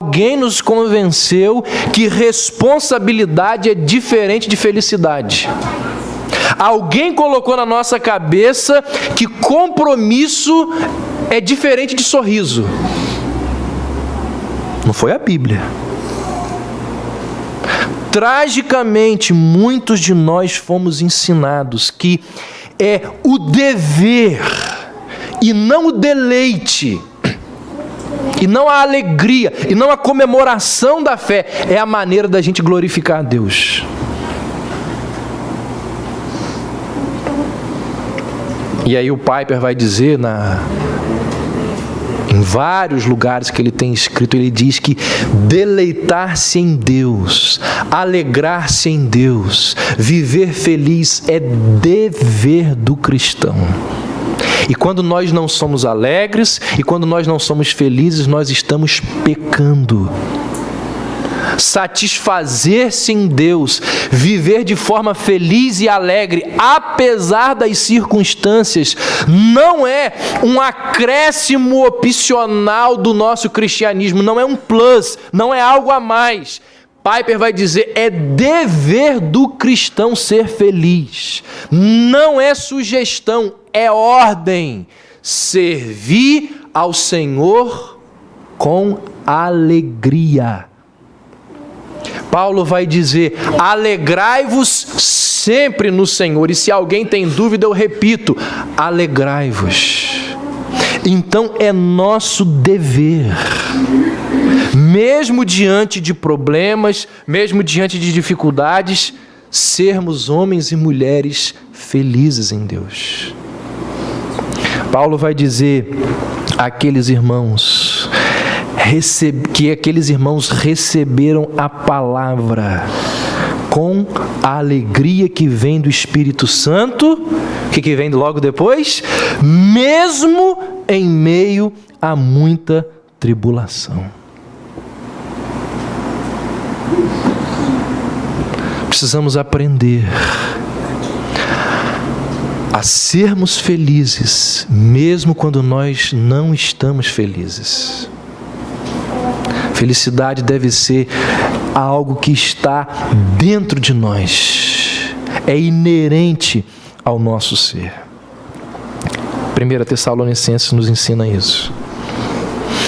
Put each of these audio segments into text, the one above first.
Alguém nos convenceu que responsabilidade é diferente de felicidade. Alguém colocou na nossa cabeça que compromisso é diferente de sorriso. Não foi a Bíblia. Tragicamente, muitos de nós fomos ensinados que é o dever e não o deleite, e não a alegria, e não a comemoração da fé, é a maneira da gente glorificar a Deus. E aí o Piper vai dizer em vários lugares que ele tem escrito, ele diz que deleitar-se em Deus, alegrar-se em Deus, viver feliz é dever do cristão. E quando nós não somos alegres, e quando nós não somos felizes, nós estamos pecando. Satisfazer-se em Deus, viver de forma feliz e alegre, apesar das circunstâncias, não é um acréscimo opcional do nosso cristianismo, não é um plus, não é algo a mais. Piper vai dizer, é dever do cristão ser feliz, não é sugestão, é ordem, servir ao Senhor com alegria. Paulo vai dizer, alegrai-vos sempre no Senhor, e se alguém tem dúvida, eu repito, alegrai-vos. Então é nosso dever, mesmo diante de problemas, mesmo diante de dificuldades, sermos homens e mulheres felizes em Deus. Paulo vai dizer àqueles irmãos, que aqueles irmãos receberam a palavra com a alegria que vem do Espírito Santo, que vem logo depois, mesmo em meio a muita tribulação. Precisamos aprender a sermos felizes, mesmo quando nós não estamos felizes. Felicidade deve ser algo que está dentro de nós, é inerente ao nosso ser. 1 Tessalonicenses nos ensina isso.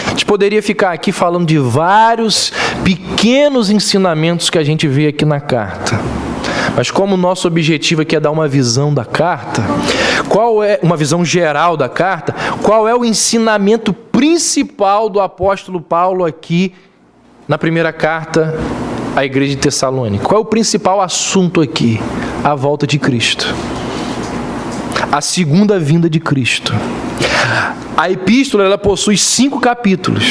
A gente poderia ficar aqui falando de vários pequenos ensinamentos que a gente vê aqui na carta, mas como o nosso objetivo aqui é dar uma visão da carta, qual é uma visão geral da carta, qual é o ensinamento principal do apóstolo Paulo aqui na primeira carta à igreja de Tessalônica? Qual é o principal assunto aqui? A volta de Cristo, a segunda vinda de Cristo. A epístola, ela possui 5 capítulos,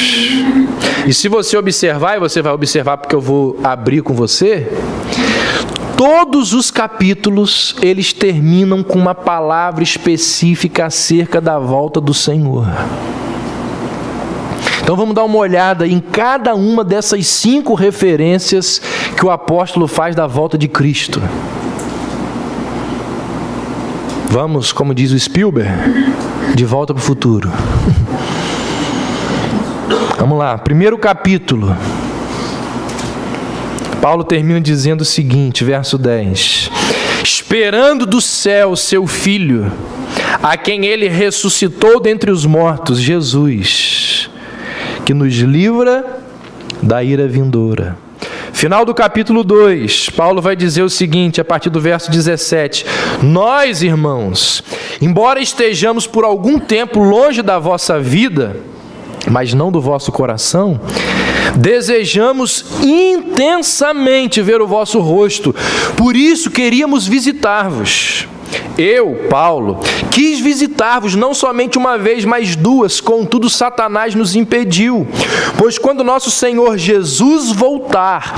e se você observar, e você vai observar porque eu vou abrir com você, todos os capítulos, eles terminam com uma palavra específica acerca da volta do Senhor. Então vamos dar uma olhada em cada uma dessas 5 referências que o apóstolo faz da volta de Cristo. Vamos, como diz o Spielberg, de volta para o futuro. Vamos lá, primeiro capítulo. Paulo termina dizendo o seguinte, verso 10. Esperando do céu seu Filho, a quem ele ressuscitou dentre os mortos, Jesus, que nos livra da ira vindoura. Final do capítulo 2, Paulo vai dizer o seguinte, a partir do verso 17. Nós, irmãos, embora estejamos por algum tempo longe da vossa vida, mas não do vosso coração, desejamos intensamente ver o vosso rosto, por isso queríamos visitar-vos. Eu, Paulo, quis visitar-vos não somente uma vez, mas 2, contudo Satanás nos impediu. Pois quando nosso Senhor Jesus voltar,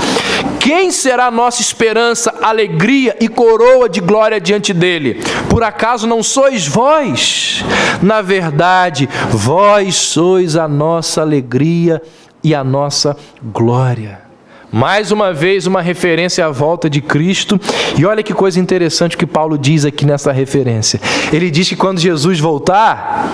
quem será nossa esperança, alegria e coroa de glória diante dele? Por acaso não sois vós? Na verdade, vós sois a nossa alegria e a nossa glória. Mais uma vez, uma referência à volta de Cristo. E olha que coisa interessante que Paulo diz aqui nessa referência. Ele diz que quando Jesus voltar,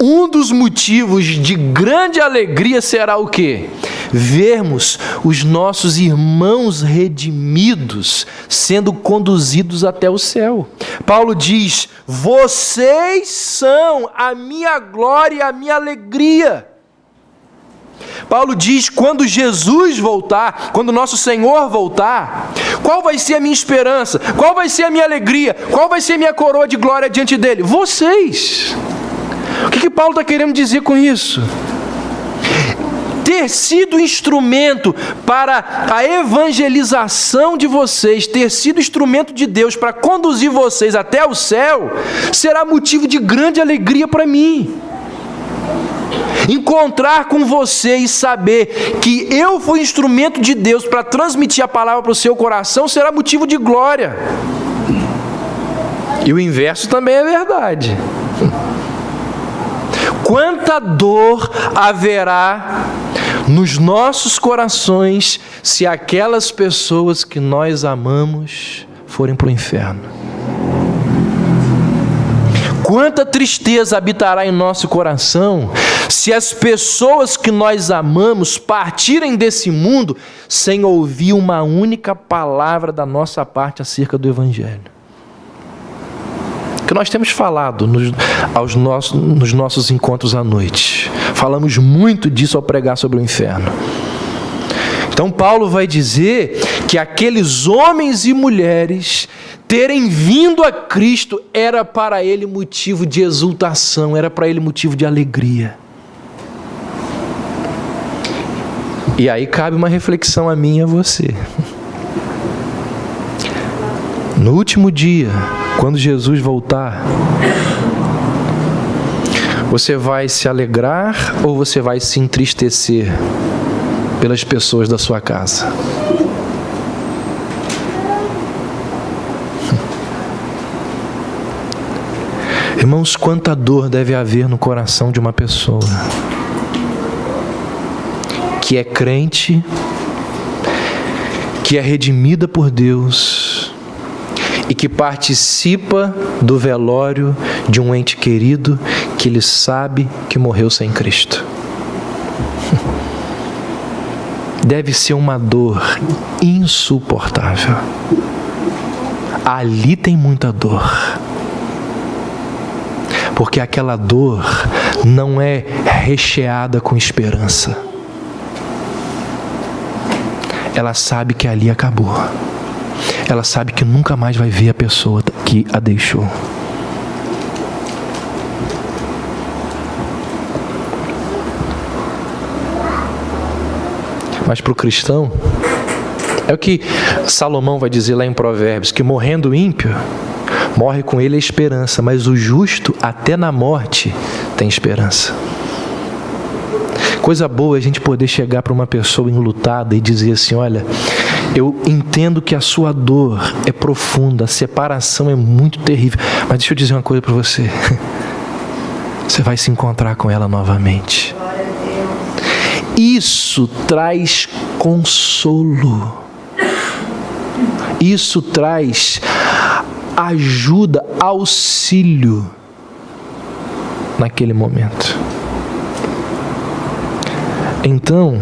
Um dos motivos de grande alegria será o quê? Vermos os nossos irmãos redimidos sendo conduzidos até o céu. Paulo diz: vocês são a minha glória e a minha alegria. Paulo diz: quando Jesus voltar, quando nosso Senhor voltar, qual vai ser a minha esperança? Qual vai ser a minha alegria? Qual vai ser a minha coroa de glória diante dele? Vocês. O que Paulo está querendo dizer com isso? Ter sido instrumento para a evangelização de vocês, ter sido instrumento de Deus para conduzir vocês até o céu, será motivo de grande alegria para mim. Encontrar com você e saber que eu fui instrumento de Deus para transmitir a palavra para o seu coração será motivo de glória. E o inverso também é verdade. Quanta dor haverá nos nossos corações se aquelas pessoas que nós amamos forem para o inferno. Quanta tristeza habitará em nosso coração se as pessoas que nós amamos partirem desse mundo sem ouvir uma única palavra da nossa parte acerca do Evangelho. Que nós temos falado nos nossos encontros à noite. Falamos muito disso ao pregar sobre o inferno. Então Paulo vai dizer que aqueles homens e mulheres terem vindo a Cristo era para ele motivo de exultação, era para ele motivo de alegria. E aí cabe uma reflexão a mim e a você. No último dia, quando Jesus voltar, você vai se alegrar ou você vai se entristecer pelas pessoas da sua casa? Irmãos, quanta dor deve haver no coração de uma pessoa que é crente, que é redimida por Deus e que participa do velório de um ente querido que ele sabe que morreu sem Cristo. Deve ser uma dor insuportável. Ali tem muita dor. Porque aquela dor não é recheada com esperança. Ela sabe que ali acabou. Ela sabe que nunca mais vai ver a pessoa que a deixou. Mas para o cristão, é o que Salomão vai dizer lá em Provérbios, que morrendo o ímpio, morre com ele a esperança, mas o justo até na morte tem esperança. Coisa boa é a gente poder chegar para uma pessoa enlutada e dizer assim: olha, eu entendo que a sua dor é profunda, a separação é muito terrível, mas deixa eu dizer uma coisa para você. Você vai se encontrar com ela novamente. Isso traz consolo. Isso traz ajuda, auxílio naquele momento. Então,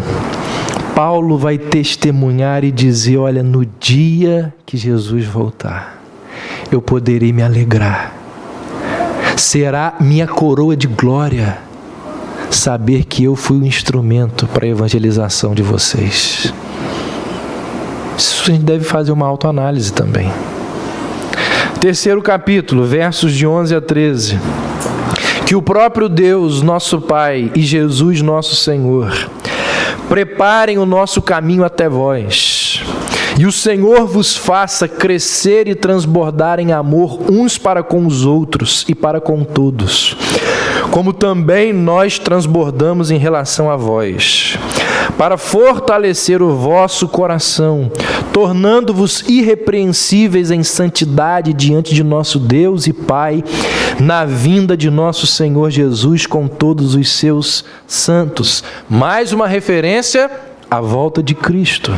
Paulo vai testemunhar e dizer: olha, no dia que Jesus voltar, eu poderei me alegrar. Será minha coroa de glória saber que eu fui o instrumento para a evangelização de vocês. Isso a gente deve fazer uma autoanálise também. Terceiro capítulo, versos de 11 a 13. Que o próprio Deus, nosso Pai, e Jesus, nosso Senhor, preparem o nosso caminho até vós, e o Senhor vos faça crescer e transbordar em amor uns para com os outros e para com todos, como também nós transbordamos em relação a vós, para fortalecer o vosso coração, tornando-vos irrepreensíveis em santidade diante de nosso Deus e Pai, na vinda de nosso Senhor Jesus com todos os seus santos. Mais uma referência a volta de Cristo.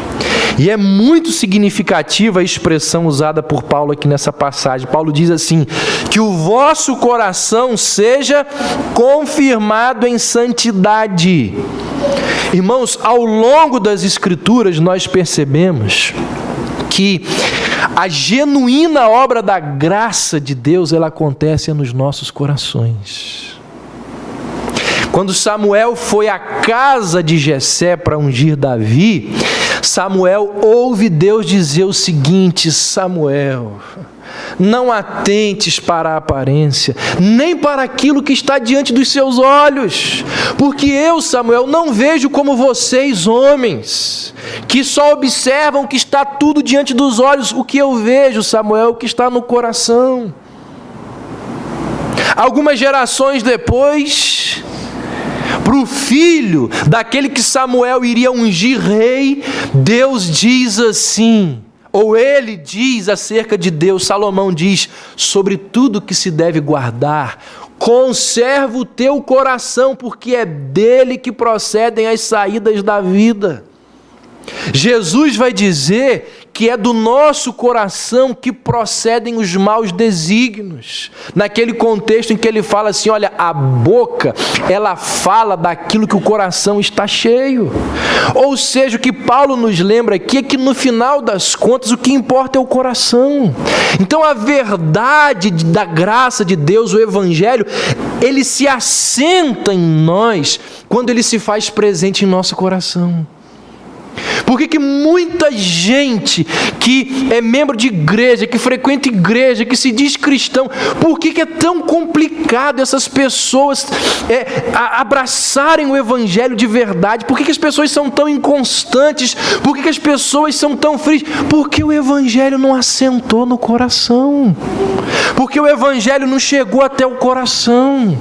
E é muito significativa a expressão usada por Paulo aqui nessa passagem. Paulo diz assim: que o vosso coração seja confirmado em santidade. Irmãos, ao longo das Escrituras nós percebemos que a genuína obra da graça de Deus, ela acontece nos nossos corações. Quando Samuel foi à casa de Jessé para ungir Davi, Samuel ouve Deus dizer o seguinte: Samuel, não atentes para a aparência, nem para aquilo que está diante dos seus olhos, porque eu, Samuel, não vejo como vocês, homens, que só observam que está tudo diante dos olhos. O que eu vejo, Samuel, é o que está no coração. Algumas gerações depois, para o filho daquele que Samuel iria ungir rei, Deus diz assim, ou ele diz acerca de Deus, Salomão diz: sobre tudo que se deve guardar, conserva o teu coração, porque é dele que procedem as saídas da vida. Jesus vai dizer que é do nosso coração que procedem os maus desígnios. Naquele contexto em que ele fala assim: olha, a boca, ela fala daquilo que o coração está cheio. Ou seja, o que Paulo nos lembra aqui é que no final das contas o que importa é o coração. Então a verdade da graça de Deus, o Evangelho, ele se assenta em nós quando ele se faz presente em nosso coração. Por que muita gente que é membro de igreja, que frequenta igreja, que se diz cristão, por que é tão complicado essas pessoas abraçarem o Evangelho de verdade? Por que as pessoas são tão inconstantes? Por que as pessoas são tão frias? Porque o Evangelho não assentou no coração. Porque o Evangelho não chegou até o coração.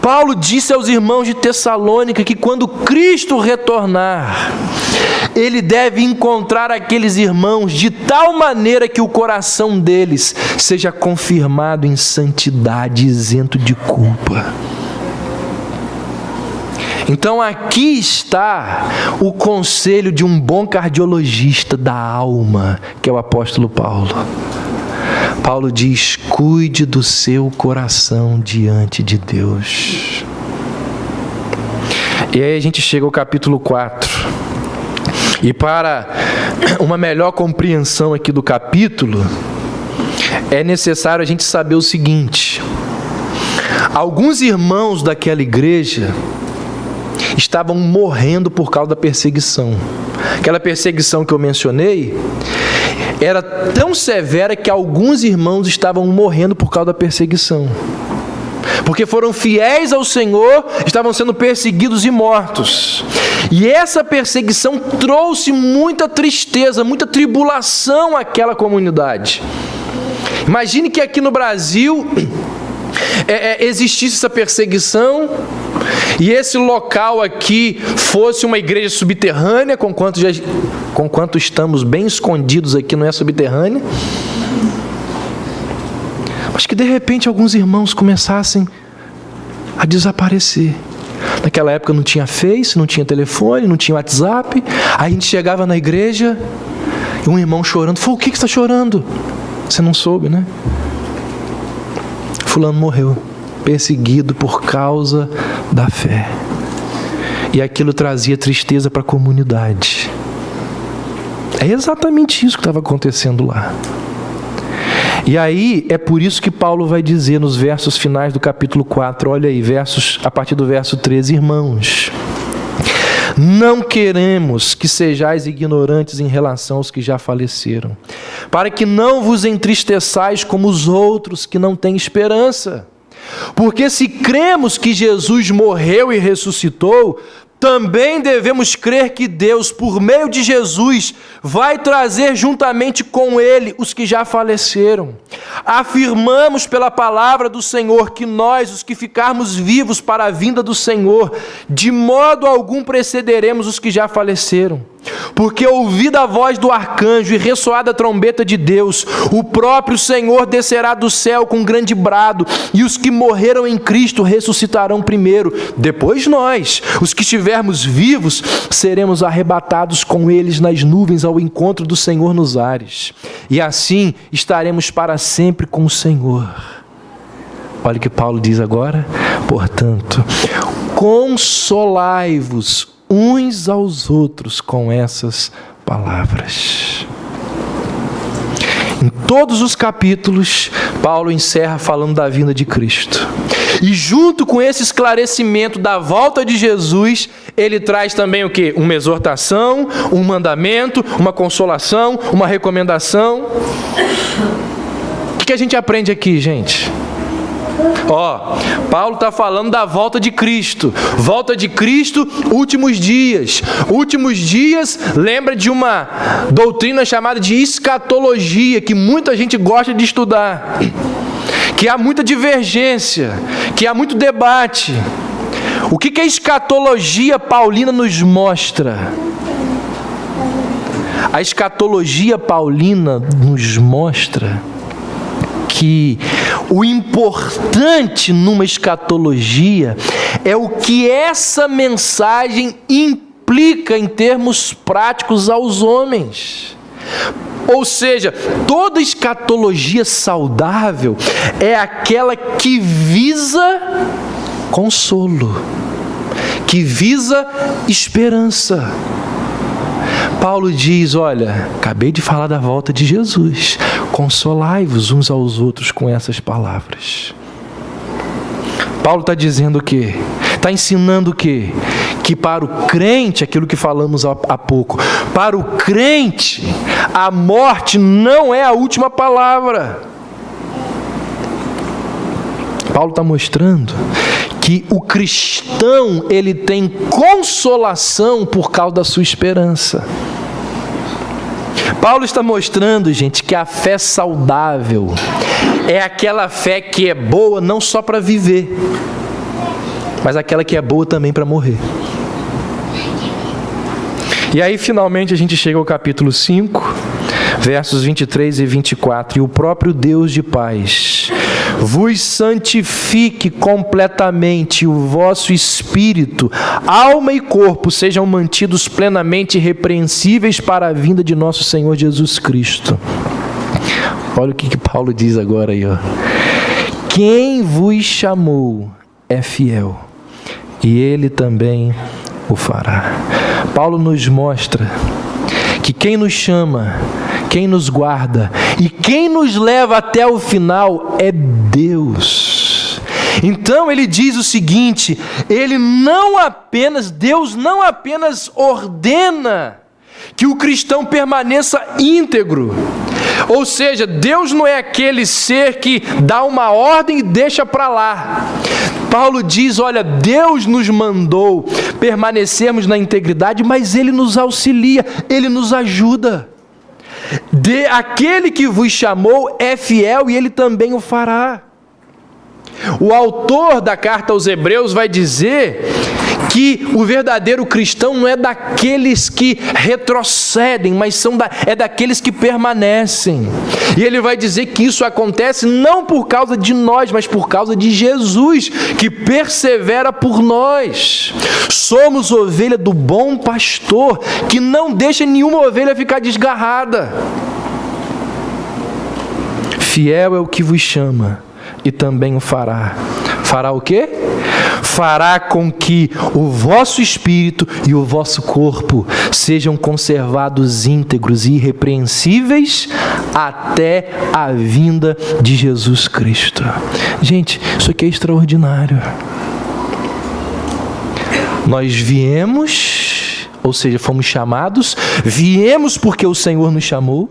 Paulo disse aos irmãos de Tessalônica que quando Cristo retornar, ele deve encontrar aqueles irmãos de tal maneira que o coração deles seja confirmado em santidade, isento de culpa. Então aqui está o conselho de um bom cardiologista da alma, que é o apóstolo Paulo. Paulo diz: cuide do seu coração diante de Deus. E aí a gente chega ao capítulo 4. E para uma melhor compreensão aqui do capítulo, é necessário a gente saber o seguinte: alguns irmãos daquela igreja estavam morrendo por causa da perseguição. Aquela perseguição que eu mencionei era tão severa que alguns irmãos estavam morrendo por causa da perseguição. Porque foram fiéis ao Senhor, estavam sendo perseguidos e mortos. E essa perseguição trouxe muita tristeza, muita tribulação àquela comunidade. Imagine que aqui no Brasil existisse essa perseguição e esse local aqui fosse uma igreja subterrânea, conquanto estamos bem escondidos aqui, não é subterrânea, mas que de repente alguns irmãos começassem a desaparecer. Naquela época não tinha Face, não tinha telefone, não tinha WhatsApp. Aí a gente chegava na igreja e um irmão chorando. Falou: o que você está chorando? Você não soube, né? Fulano morreu, perseguido por causa da fé. E aquilo trazia tristeza para a comunidade. É exatamente isso que estava acontecendo lá. E aí, é por isso que Paulo vai dizer nos versos finais do capítulo 4, olha aí, a partir do verso 13, irmãos, não queremos que sejais ignorantes em relação aos que já faleceram, para que não vos entristeçais como os outros que não têm esperança. Porque se cremos que Jesus morreu e ressuscitou, também devemos crer que Deus, por meio de Jesus, vai trazer juntamente com Ele os que já faleceram. Afirmamos pela palavra do Senhor que nós, os que ficarmos vivos para a vinda do Senhor, de modo algum precederemos os que já faleceram. porque ouvida a voz do arcanjo e ressoada a trombeta de Deus, o próprio Senhor descerá do céu com grande brado, e os que morreram em Cristo ressuscitarão primeiro. Depois nós, os que estivermos vivos, seremos arrebatados com eles nas nuvens ao encontro do Senhor nos ares. E assim estaremos para sempre com o Senhor. Olha o que Paulo diz agora. Portanto, consolai-vos uns aos outros com essas palavras. Em todos os capítulos, Paulo encerra falando da vinda de Cristo. E junto com esse esclarecimento da volta de Jesus, ele traz também o quê? Uma exortação, um mandamento, uma consolação, uma recomendação. O que a gente aprende aqui, gente? Paulo está falando da volta de Cristo. Volta de Cristo, últimos dias. Últimos dias lembra de uma doutrina chamada de escatologia, que muita gente gosta de estudar, que há muita divergência, que há muito debate. O que a escatologia paulina nos mostra? A escatologia paulina nos mostra que o importante numa escatologia é o que essa mensagem implica em termos práticos aos homens. Ou seja, toda escatologia saudável é aquela que visa consolo, que visa esperança. Paulo diz, olha, acabei de falar da volta de Jesus, consolai-vos uns aos outros com essas palavras. Paulo está dizendo o quê? Está ensinando o quê? Que para o crente, aquilo que falamos há pouco, para o crente, a morte não é a última palavra. Paulo está mostrando que o cristão, ele tem consolação por causa da sua esperança. Paulo está mostrando, gente, que a fé saudável é aquela fé que é boa não só para viver, mas aquela que é boa também para morrer. E aí, finalmente, a gente chega ao capítulo 5, versos 23 e 24. E o próprio Deus de paz vos santifique completamente, o vosso espírito, alma e corpo sejam mantidos plenamente irrepreensíveis para a vinda de nosso Senhor Jesus Cristo. Olha o que Paulo diz agora aí, ó. Quem vos chamou é fiel, e ele também o fará. Paulo nos mostra que quem nos chama, quem nos guarda e quem nos leva até o final é Deus. Então ele diz o seguinte: Deus não apenas ordena que o cristão permaneça íntegro, ou seja, Deus não é aquele ser que dá uma ordem e deixa para lá. Paulo diz, olha, Deus nos mandou permanecermos na integridade, mas Ele nos auxilia, Ele nos ajuda. Aquele que vos chamou é fiel e Ele também o fará. O autor da carta aos Hebreus vai dizer que o verdadeiro cristão não é daqueles que retrocedem, mas é daqueles que permanecem. E ele vai dizer que isso acontece não por causa de nós, mas por causa de Jesus, que persevera por nós. Somos ovelha do bom pastor, que não deixa nenhuma ovelha ficar desgarrada. Fiel é o que vos chama e também o fará. Fará o quê? Fará com que o vosso espírito e o vosso corpo sejam conservados íntegros e irrepreensíveis até a vinda de Jesus Cristo. Gente, isso aqui é extraordinário. Nós viemos, ou seja, fomos chamados, viemos porque o Senhor nos chamou,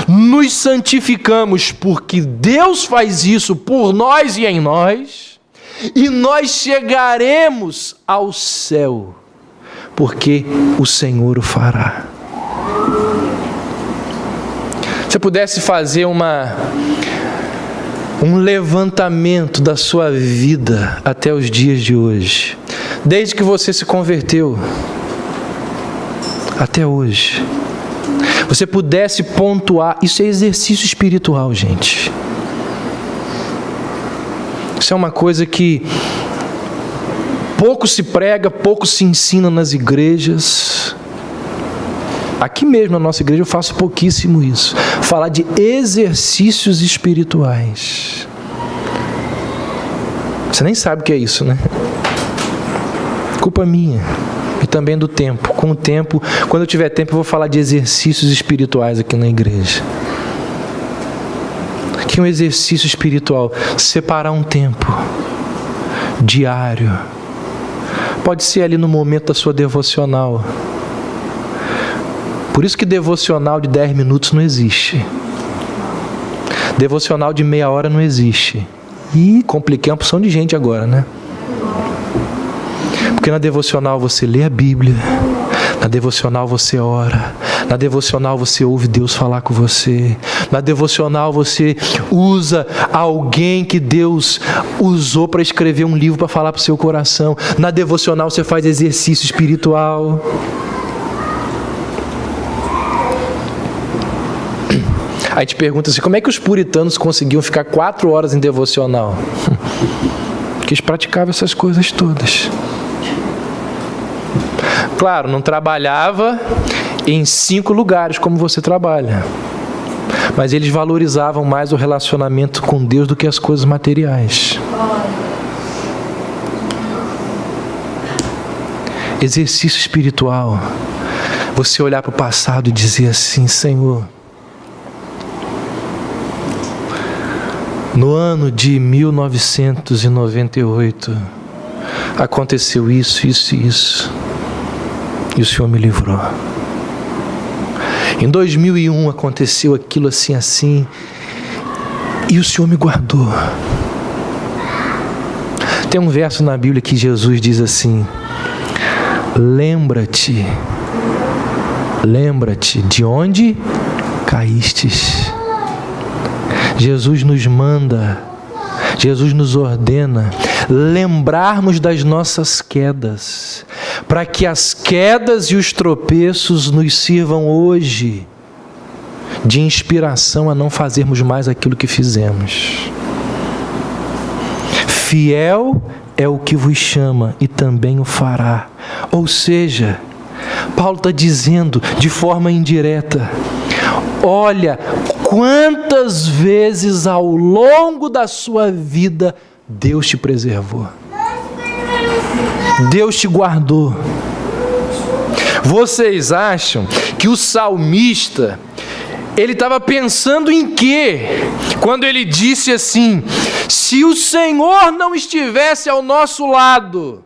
nos santificamos porque Deus faz isso por nós e em nós, e nós chegaremos ao céu porque o Senhor o fará. Se eu pudesse fazer um levantamento da sua vida até os dias de hoje, desde que você se converteu, até hoje, você pudesse pontuar, isso é exercício espiritual, gente. Isso é uma coisa que pouco se prega, pouco se ensina nas igrejas. Aqui mesmo na nossa igreja eu faço pouquíssimo isso. Falar de exercícios espirituais. Você nem sabe o que é isso, né? Culpa minha. E também do tempo. Com o tempo, quando eu tiver tempo, eu vou falar de exercícios espirituais aqui na igreja. Que é um exercício espiritual. Separar um tempo diário. Pode ser ali no momento da sua devocional. Por isso que devocional de 10 minutos não existe. Devocional de meia hora não existe. E compliquei uma porção de gente agora, né? Porque na devocional você lê a Bíblia, na devocional você ora, na devocional você ouve Deus falar com você, na devocional você usa alguém que Deus usou para escrever um livro para falar para o seu coração, na devocional você faz exercício espiritual. Aí te pergunta assim, como é que os puritanos conseguiam ficar 4 horas em devocional? Porque eles praticavam essas coisas todas. Claro, não trabalhava em 5 lugares como você trabalha. Mas eles valorizavam mais o relacionamento com Deus do que as coisas materiais. Exercício espiritual. Você olhar para o passado e dizer assim, Senhor, no ano de 1998, aconteceu isso, isso e isso. E o Senhor me livrou. Em 2001 aconteceu aquilo assim, assim. E o Senhor me guardou. Tem um verso na Bíblia que Jesus diz assim: lembra-te de onde caístes. Jesus nos manda, Jesus nos ordena lembrarmos das nossas quedas, para que as quedas e os tropeços nos sirvam hoje de inspiração a não fazermos mais aquilo que fizemos. Fiel é o que vos chama e também o fará. Ou seja, Paulo está dizendo de forma indireta, olha quantas vezes ao longo da sua vida Deus te preservou. Deus te guardou. Vocês acham que o salmista, ele estava pensando em quê? Quando ele disse assim, se o Senhor não estivesse ao nosso lado,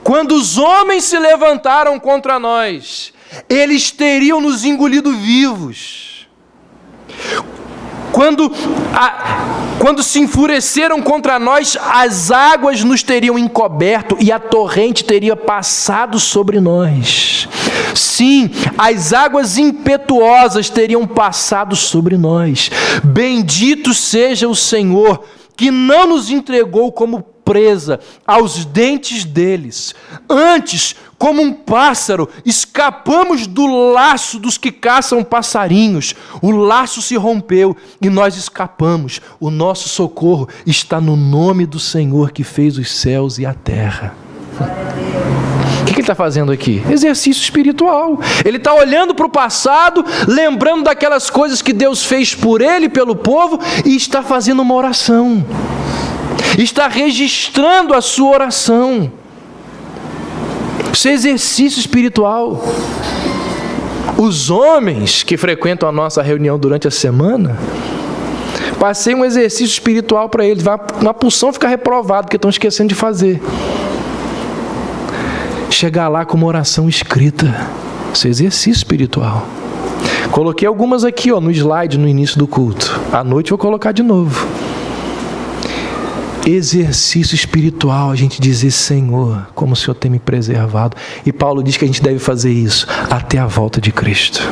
quando os homens se levantaram contra nós, eles teriam nos engolido vivos. Quando se enfureceram contra nós, as águas nos teriam encoberto e a torrente teria passado sobre nós. Sim, as águas impetuosas teriam passado sobre nós. Bendito seja o Senhor, que não nos entregou como presa aos dentes deles. Antes, como um pássaro, escapamos do laço dos que caçam passarinhos. O laço se rompeu e nós escapamos. O nosso socorro está no nome do Senhor que fez os céus e a terra. O que ele está fazendo aqui? Exercício espiritual. Ele está olhando para o passado, lembrando daquelas coisas que Deus fez por ele e pelo povo, e está fazendo uma oração. Está registrando a sua oração. Isso é exercício espiritual. Os homens que frequentam a nossa reunião durante a semana, passei um exercício espiritual para eles. Uma porção fica reprovado, porque estão esquecendo de fazer. Chegar lá com uma oração escrita. Isso é exercício espiritual. Coloquei algumas aqui no slide no início do culto. À noite vou colocar de novo. Exercício espiritual, a gente dizer, Senhor, como o Senhor tem me preservado. E Paulo diz que a gente deve fazer isso até a volta de Cristo.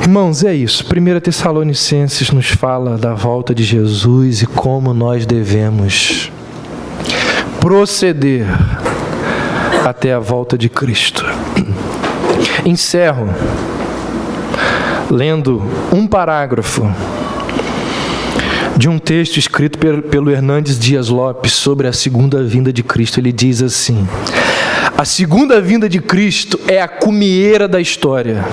Irmãos, é isso. 1 Tessalonicenses nos fala da volta de Jesus e como nós devemos proceder até a volta de Cristo. Encerro lendo um parágrafo de um texto escrito pelo Hernandes Dias Lopes sobre a segunda vinda de Cristo. Ele diz assim: a segunda vinda de Cristo é a cumieira da história.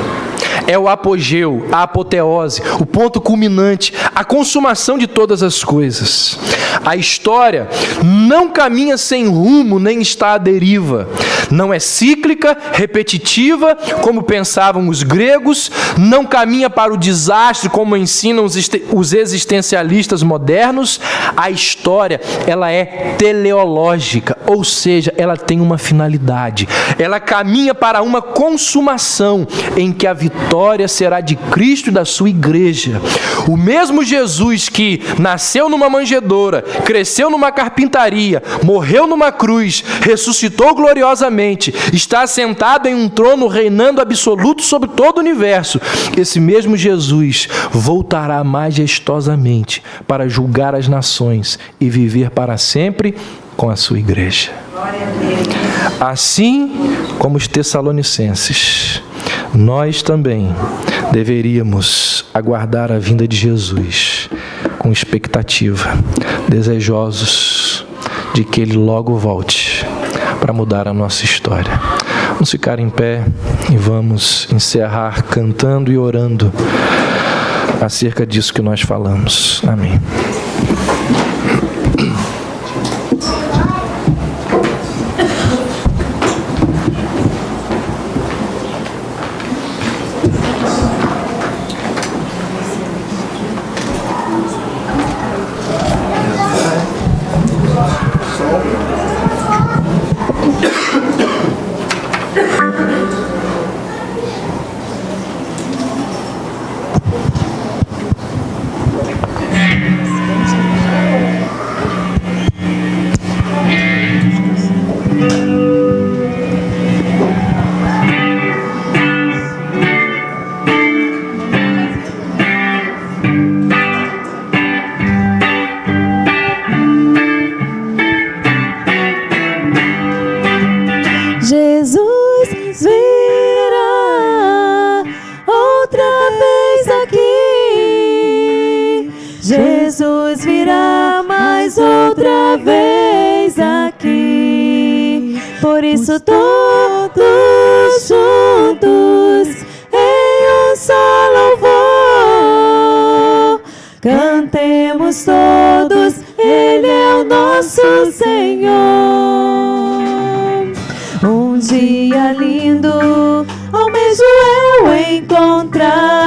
É o apogeu, a apoteose, o ponto culminante, a consumação de todas as coisas. A história não caminha sem rumo, nem está à deriva. Não é cíclica, repetitiva, como pensavam os gregos. Não caminha para o desastre, como ensinam os existencialistas modernos. A história, ela é teleológica, ou seja, ela tem uma finalidade. Ela caminha para uma consumação em que a vitória será de Cristo e da sua igreja. O mesmo Jesus que nasceu numa manjedoura, cresceu numa carpintaria, morreu numa cruz, ressuscitou gloriosamente, está sentado em um trono reinando absoluto sobre todo o universo. Esse mesmo Jesus voltará majestosamente para julgar as nações e viver para sempre com a sua igreja. Assim como os Tessalonicenses, nós também deveríamos aguardar a vinda de Jesus com expectativa, desejosos de que Ele logo volte para mudar a nossa história. Vamos ficar em pé e vamos encerrar cantando e orando acerca disso que nós falamos. Amém. Jesus virá mais outra vez aqui. Por isso todos juntos em um só louvor cantemos todos, Ele é o nosso Senhor. Um dia lindo almejo eu encontrar